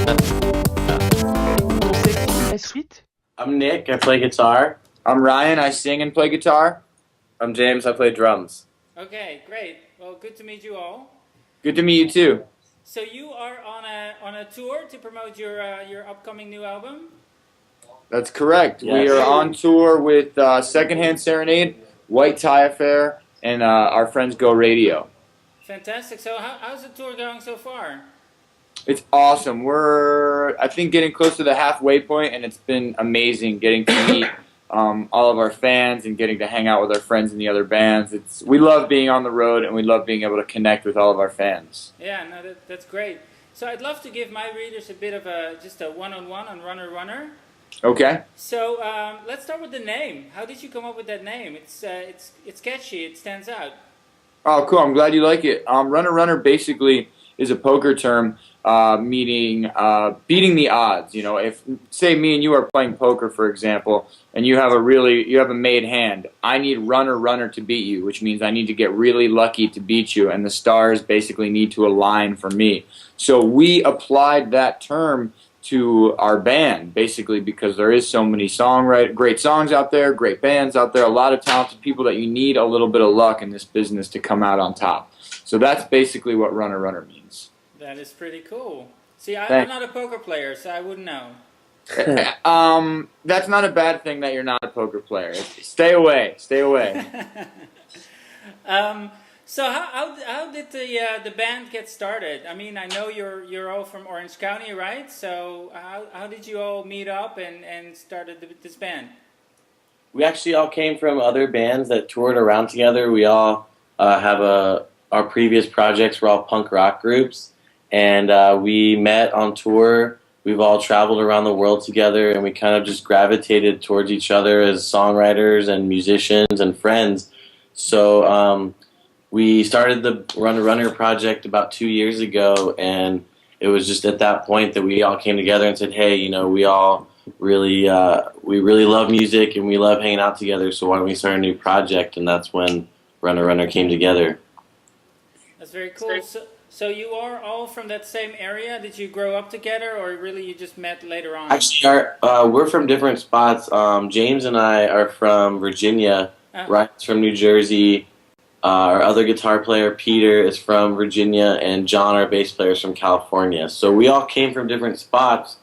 La suite? I'm Nick, I play guitar. I'm Ryan, I sing and play guitar. I'm James, I play drums. Okay, great. Well, good to meet you all. Good to meet you too. So you are on a tour to promote your upcoming new album? That's correct. Yes. We are on tour with Secondhand Serenade, White Tie Affair, and our friends Go Radio. Fantastic. So how's the tour going so far? It's awesome. We're, I think, getting close to the halfway point, and it's been amazing getting to meet all of our fans and getting to hang out with our friends in the other bands. We love being on the road, and we love being able to connect with all of our fans. Yeah, no, that's great. So I'd love to give my readers a bit of just a one-on-one on Runner Runner. Okay. So let's start with the name. How did you come up with that name? It's catchy. It stands out. Oh, cool. I'm glad you like it. Runner Runner basically is a poker term meaning beating the odds. You know, if, say, me and you are playing poker, for example, and you have a made hand, I need Runner Runner to beat you, which means I need to get really lucky to beat you, and the stars basically need to align for me. So we applied that term to our band, basically because there is so many great songs out there, great bands out there, a lot of talented people that you need a little bit of luck in this business to come out on top. So that's basically what Runner Runner means. That is pretty cool. See, I'm not a poker player, so I wouldn't know. That's not a bad thing that you're not a poker player. Stay away. Stay away. So how did the band get started? I mean, I know you're all from Orange County, right? So how did you all meet up and started this band? We actually all came from other bands that toured around together. We all have our previous projects were all punk rock groups, and we met on tour. We've all traveled around the world together, and we kind of just gravitated towards each other as songwriters and musicians and friends. So we started the Runner Runner project about 2 years ago, and it was just at that point that we all came together and said, hey, you know, we all really love music and we love hanging out together, so why don't we start a new project? And that's when Runner Runner came together. That's very cool. So you are all from that same area? Did you grow up together, or really you just met later on? Actually, we're from different spots. James and I are from Virginia. Ryan's from New Jersey. Our other guitar player, Peter, is from Virginia, and John, our bass player, is from California. So we all came from different spots,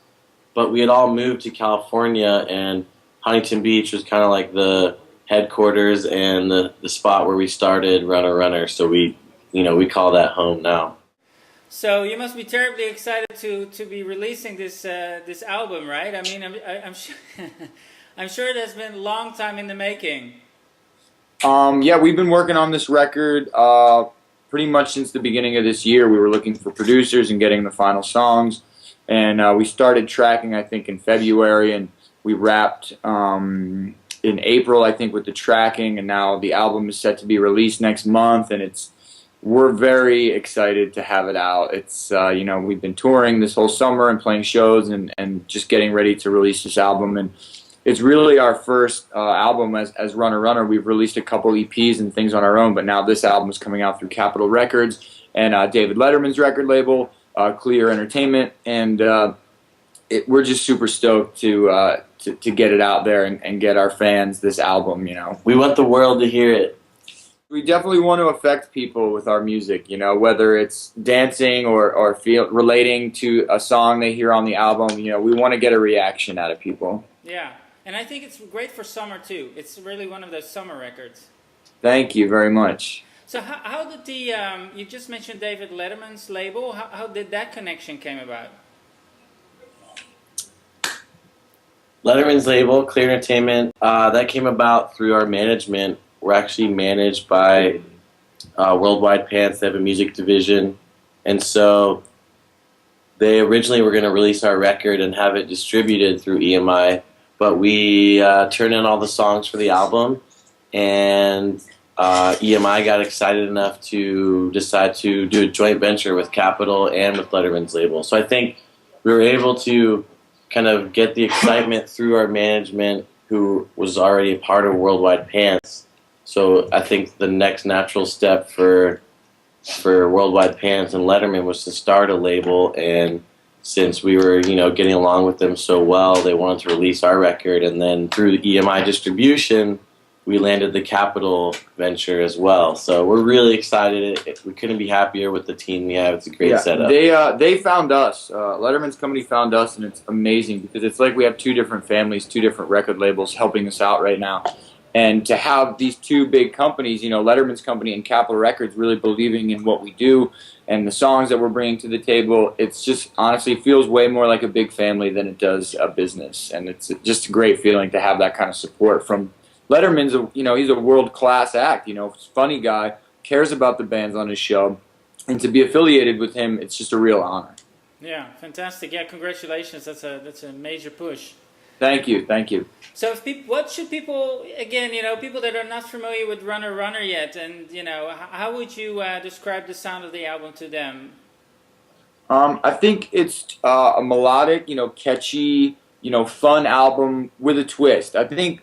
but we had all moved to California, and Huntington Beach was kind of like the headquarters and the spot where we started Runner Runner. So we call that home now. So you must be terribly excited to be releasing this album, right? I mean, I'm sure I'm sure that's been a long time in the making. Yeah, we've been working on this record pretty much since the beginning of this year. We were looking for producers and getting the final songs, and we started tracking, I think, in February, and we wrapped in April, I think, with the tracking, and now the album is set to be released next month, and we're very excited to have it out. It's we've been touring this whole summer and playing shows and just getting ready to release this album, and it's really our first album as Runner Runner. We've released a couple EPs and things on our own, but now this album is coming out through Capitol Records and David Letterman's record label, Clear Entertainment, and we're just super stoked to get it out there and get our fans this album. You know, we want the world to hear it. We definitely want to affect people with our music, you know, whether it's dancing or relating to a song they hear on the album. You know, we want to get a reaction out of people. Yeah, and I think it's great for summer too. It's really one of those summer records. Thank you very much. So how did you just mentioned David Letterman's label, how did that connection came about? Letterman's label, Clear Entertainment, that came about through our management. We're actually managed by Worldwide Pants. They have a music division. And so they originally were going to release our record and have it distributed through EMI. But we turned in all the songs for the album. And EMI got excited enough to decide to do a joint venture with Capitol and with Letterman's label. So I think we were able to kind of get the excitement through our management, who was already a part of Worldwide Pants. So I think the next natural step for Worldwide Pants and Letterman was to start a label and since we were, getting along with them so well, they wanted to release our record. And then through the EMI distribution, we landed the Capitol venture as well. So we're really excited. We couldn't be happier with the team we have. It's a great setup. They found us. Letterman's company found us, and it's amazing because it's like we have two different families, two different record labels helping us out right now. And to have these two big companies, Letterman's company and Capitol Records, really believing in what we do and the songs that we're bringing to the table, it's just honestly feels way more like a big family than it does a business. And it's just a great feeling to have that kind of support from Letterman's. He's a world-class act. Funny guy, cares about the bands on his show, and to be affiliated with him, it's just a real honor. Yeah, fantastic. Yeah, congratulations. That's a major push. Thank you. So, what should people, again, people that are not familiar with Runner yet, and how would you describe the sound of the album to them? I think it's a melodic, catchy, fun album with a twist. I think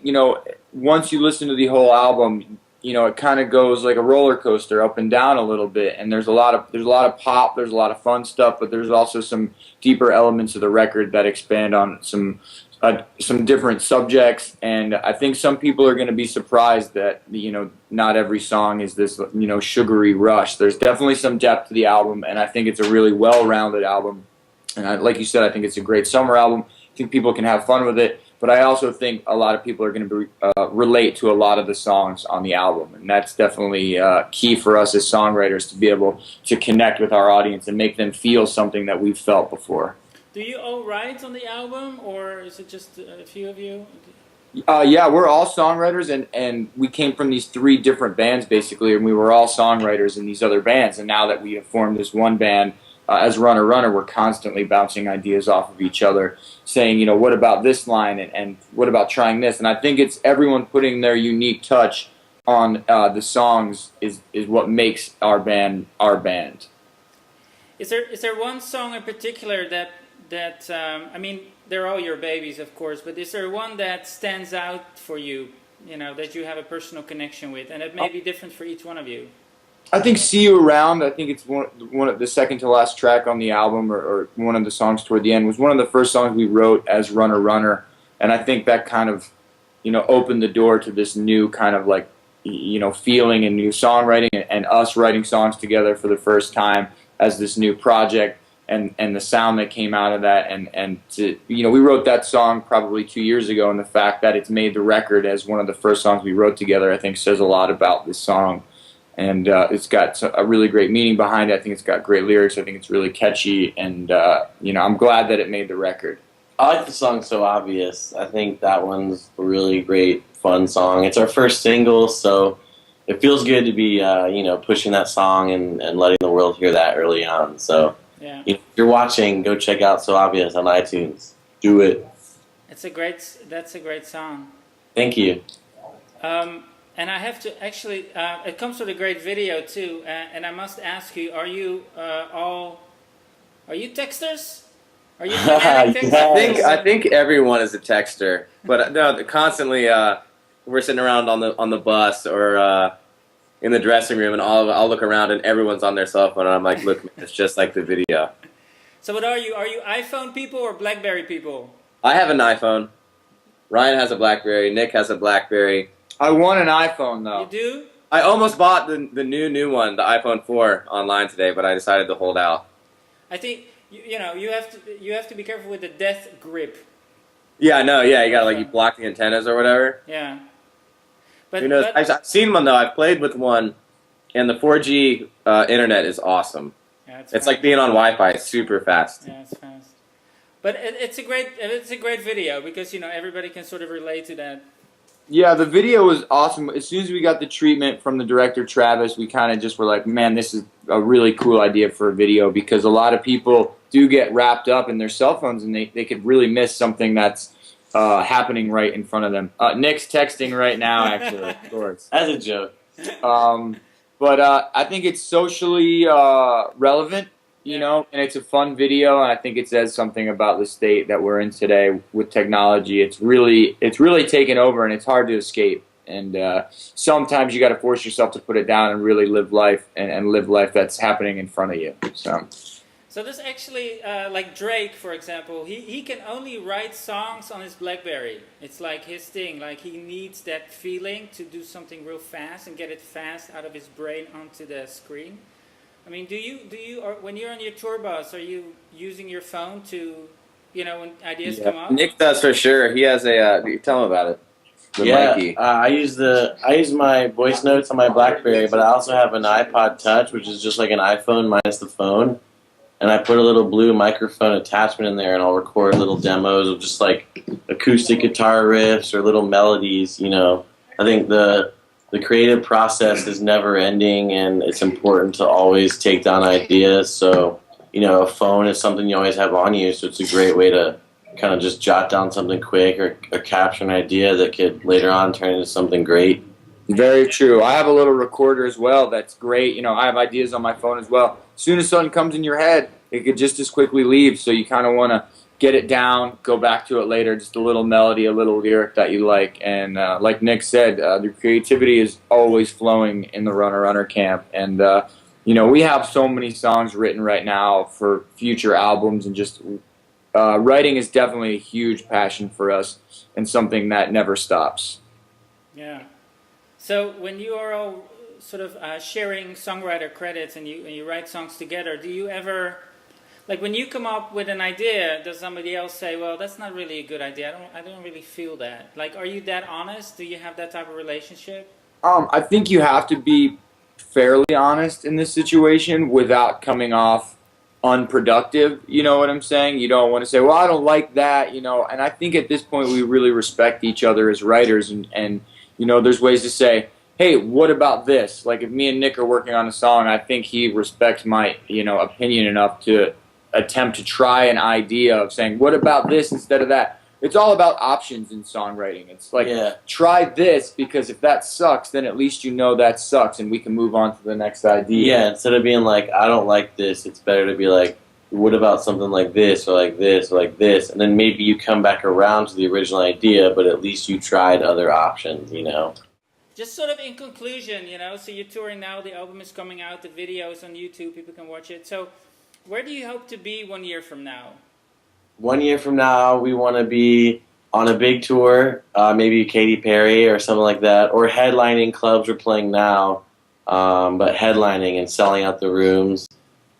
once you listen to the whole album, it kind of goes like a roller coaster up and down a little bit, and there's a lot of pop, there's a lot of fun stuff, but there's also some deeper elements of the record that expand on some different subjects, and I think some people are going to be surprised that not every song is this sugary rush. There's definitely some depth to the album, and I think it's a really well-rounded album. And like you said, I think it's a great summer album. I think people can have fun with it, but I also think a lot of people are going to relate to a lot of the songs on the album, and that's definitely key for us as songwriters to be able to connect with our audience and make them feel something that we've felt before. Do you all write on the album, or is it just a few of you? Yeah, we're all songwriters, and we came from these three different bands, basically, and we were all songwriters in these other bands. And now that we have formed this one band, as Runner, we're constantly bouncing ideas off of each other, saying, what about this line, and what about trying this? And I think it's everyone putting their unique touch on the songs is what makes our band our band. Is there one song in particular that I mean, they're all your babies, of course, but is there one that stands out for you, that you have a personal connection with, and it may be different for each one of you? I think "See You Around," I think it's one of the second to last track on the album, or one of the songs toward the end, was one of the first songs we wrote as Runner, and I think that kind of, opened the door to this new kind of like, feeling and new songwriting, and us writing songs together for the first time as this new project. And the sound that came out of that, and we wrote that song probably 2 years ago, and the fact that it's made the record as one of the first songs we wrote together, I think says a lot about this song. And it's got a really great meaning behind it. I think it's got great lyrics. I think it's really catchy, and I'm glad that it made the record. I like the song So Obvious. I think that one's a really great, fun song. It's our first single, so it feels good to be pushing that song and letting the world hear that early on. So. Yeah. If you're watching, go check out So Obvious on iTunes. Do it. That's a great song. Thank you. And I have to actually, it comes with a great video too. And I must ask you, are you texters? Are you fanatic texters? I think everyone is a texter, but no, constantly we're sitting around on the bus or in the dressing room, and I'll look around and everyone's on their cell phone, and I'm like, look, it's just like the video. So what are you? Are you iPhone people or BlackBerry people? I have an iPhone. Ryan has a BlackBerry. Nick has a BlackBerry. I want an iPhone though. You do? I almost bought the new one, the iPhone 4, online today, but I decided to hold out. I think you have to be careful with the death grip. Yeah, I know. Yeah, you got you block the antennas or whatever. Yeah. But, who knows? I've seen one though. I've played with one, and the 4G internet is awesome. Yeah, it's like being on Wi-Fi. It's super fast. Yeah, it's fast. But it's a great video because everybody can sort of relate to that. Yeah, the video was awesome. As soon as we got the treatment from the director Travis, we kind of just were like, man, this is a really cool idea for a video, because a lot of people do get wrapped up in their cell phones, and they could really miss something that's happening right in front of them. Nick's texting right now, actually, of course. As a joke. But I think it's socially relevant, and it's a fun video, and I think it says something about the state that we're in today with technology. It's really taken over, and it's hard to escape. And sometimes you got to force yourself to put it down and really live life, and live life that's happening in front of you. So So there's actually, like Drake, for example, he can only write songs on his BlackBerry. It's like his thing. Like he needs that feeling to do something real fast and get it fast out of his brain onto the screen. I mean, do you, or when you're on your tour bus, are you using your phone to, when ideas come up? Nick does for sure. He has a. Tell him about it. The Mikey. I use my voice notes on my BlackBerry, but I also have an iPod Touch, which is just like an iPhone minus the phone. And I put a little blue microphone attachment in there, and I'll record little demos of just like acoustic guitar riffs or little melodies. I think the creative process is never ending, and it's important to always take down ideas. So, a phone is something you always have on you, so it's a great way to kind of just jot down something quick or capture an idea that could later on turn into something great. Very true. I have a little recorder as well that's great. I have ideas on my phone as well. As soon as something comes in your head, it could just as quickly leave. So you kind of want to get it down, go back to it later, just a little melody, a little lyric that you like. And like Nick said, the creativity is always flowing in the Runner camp. And, we have so many songs written right now for future albums, and just writing is definitely a huge passion for us and something that never stops. Yeah. So when you are all sort of sharing songwriter credits and you write songs together, do you ever, like when you come up with an idea, does somebody else say, well, that's not really a good idea, I don't really feel that? Like, are you that honest? Do you have that type of relationship? I think you have to be fairly honest in this situation without coming off unproductive. You know what I'm saying? You don't want to say, well, I don't like that, and I think at this point we really respect each other as writers, and there's ways to say, hey, what about this? Like if me and Nick are working on a song, I think he respects my, opinion enough to attempt to try an idea of saying, what about this instead of that? It's all about options in songwriting. It's like, try this, because if that sucks, then at least that sucks, and we can move on to the next idea. Yeah, instead of being like, I don't like this, it's better to be like, what about something like this, or like this, or like this? And then maybe you come back around to the original idea, but at least you tried other options, Just sort of in conclusion, so you're touring now, the album is coming out, the video is on YouTube, people can watch it. So where do you hope to be 1 year from now? 1 year from now, we want to be on a big tour, maybe Katy Perry or something like that, or headlining clubs we're playing now, but headlining and selling out the rooms.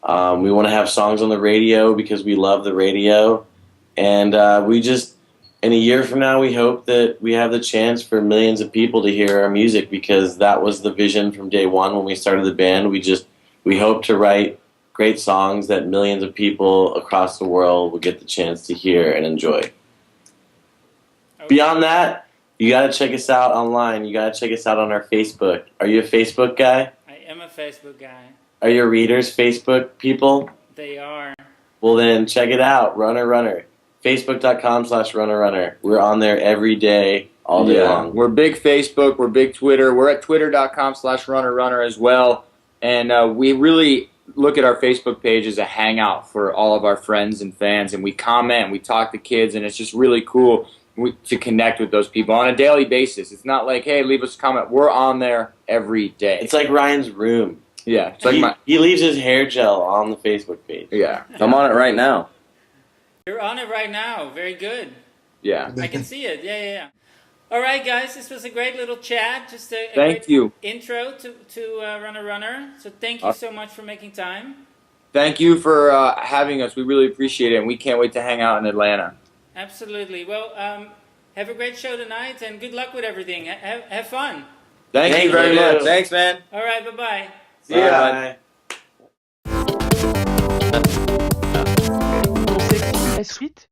We want to have songs on the radio because we love the radio, and in a year from now, we hope that we have the chance for millions of people to hear our music, because that was the vision from day one when we started the band. We hope to write great songs that millions of people across the world will get the chance to hear and enjoy. Okay. Beyond that, you got to check us out online. You got to check us out on our Facebook. Are you a Facebook guy? I am a Facebook guy. Are your readers Facebook people? They are. Well, then check it out, Runner. Facebook.com/runner. We're on there every day, all day long. We're big Facebook, we're big Twitter. We're at twitter.com/runner as well. And we really look at our Facebook page as a hangout for all of our friends and fans. And we comment, we talk to kids, and it's just really cool to connect with those people on a daily basis. It's not like, hey, leave us a comment. We're on there every day. It's like Ryan's room. Yeah. It's like he leaves his hair gel on the Facebook page. Yeah. I'm on it right now. You're on it right now. Very good. Yeah. I can see it. Yeah. All right, guys. This was a great little chat. Just a Thank you. Intro to Runner. So thank you so much for making time. Thank you for having us. We really appreciate it, and we can't wait to hang out in Atlanta. Absolutely. Well, have a great show tonight, and good luck with everything. Have fun. Thank you very much. Thanks, man. All right. Bye-bye. See ya. On s'écoute la suite.